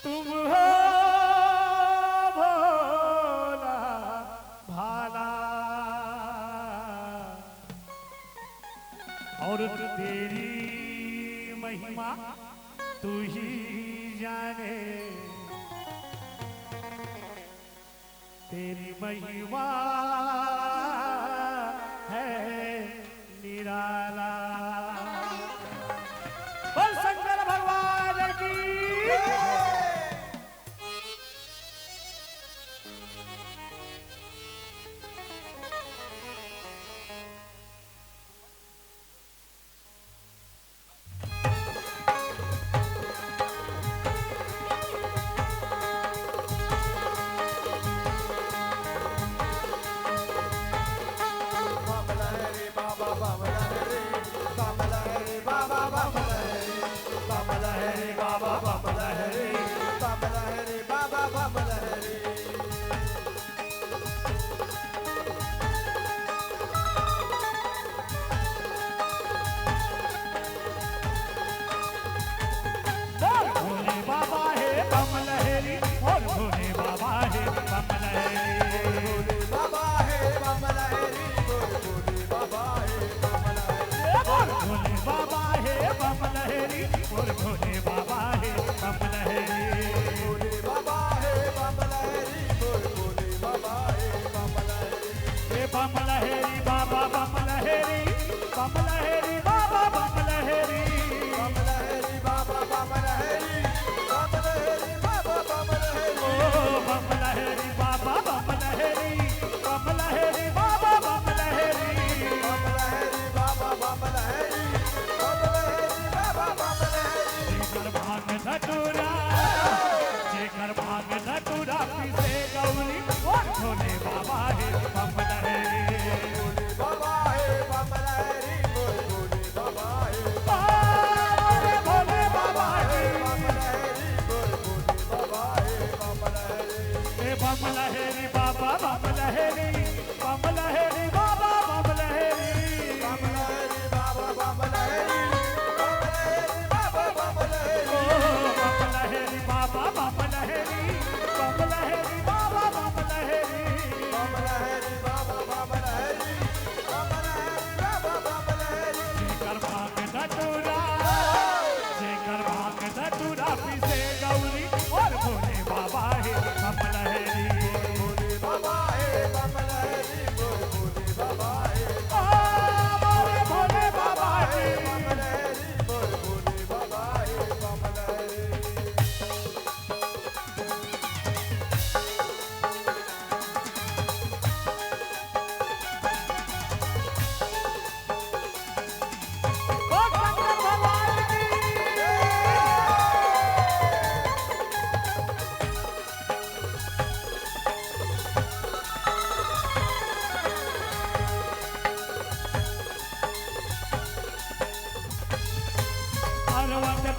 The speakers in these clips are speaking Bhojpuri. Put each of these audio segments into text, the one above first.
तुम हो भोला भाला और तेरी महिमा तू ही जाने, तेरी महिमा है निराला। बोल शंकर भगवान की।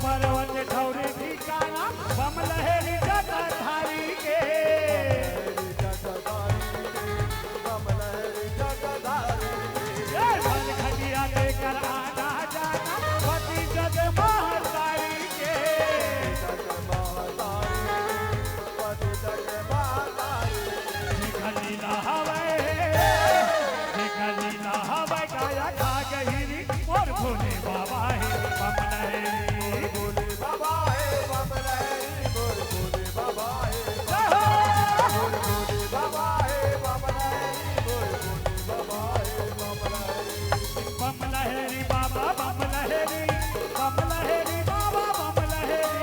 पर्वत ठौरे ठिकाना बम लहरी जटाधारी के, बन खटिया लेकर आना जाना पति जग महतारी के। लीला हवा गाया खा गहिरी और भोले बाबा है बम लहरी। बम लहरी बाबा बम लहरी, बम लहरी बाबा बम लहरी।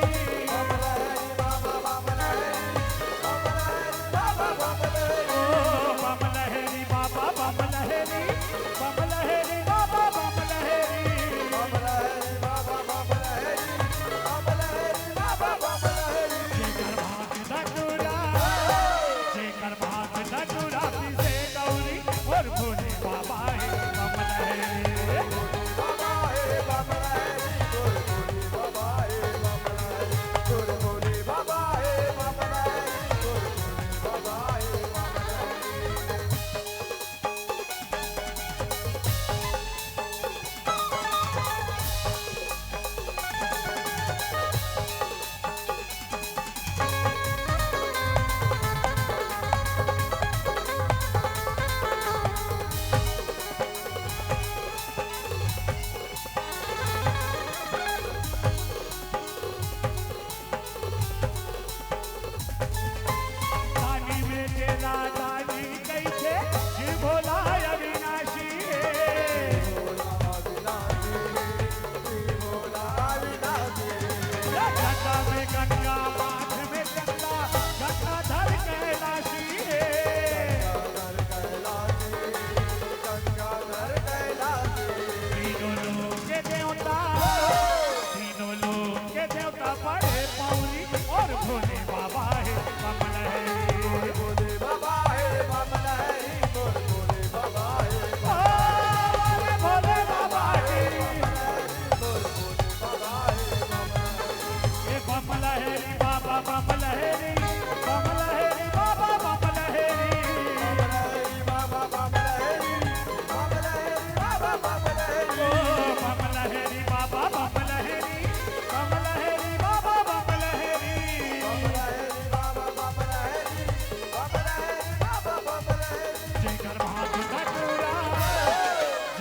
ओ बम लहरी बाबा बम लहरी, बम लहरी बाबा बम लहरी। जेकर भाग धतूरा पिसे गौरी और भोले बाबा है बम लहरी। बाबा बम लहरी बाबा बम लहरी बाबा बम लहरी बाबा बम लहरी ओ बम लहरी बाबा बम लहरी बाबा बम लहरी बाबा बम लहरी बाबा बम लहरी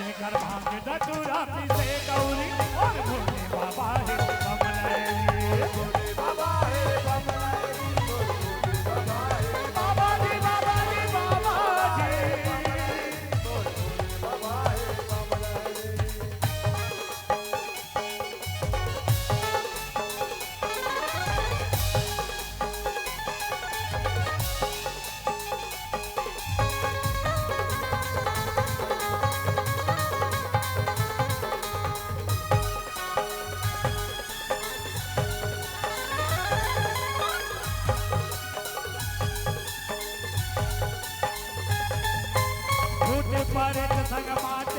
जेकर भांग धतूरा पीसे गौरी और भोले बाबा है बम लहरी बाबा है बम लहरी बाबा है बाबा जी बाबा जी बाबा जी बाबा है बम लहरी झूठ पर संग मात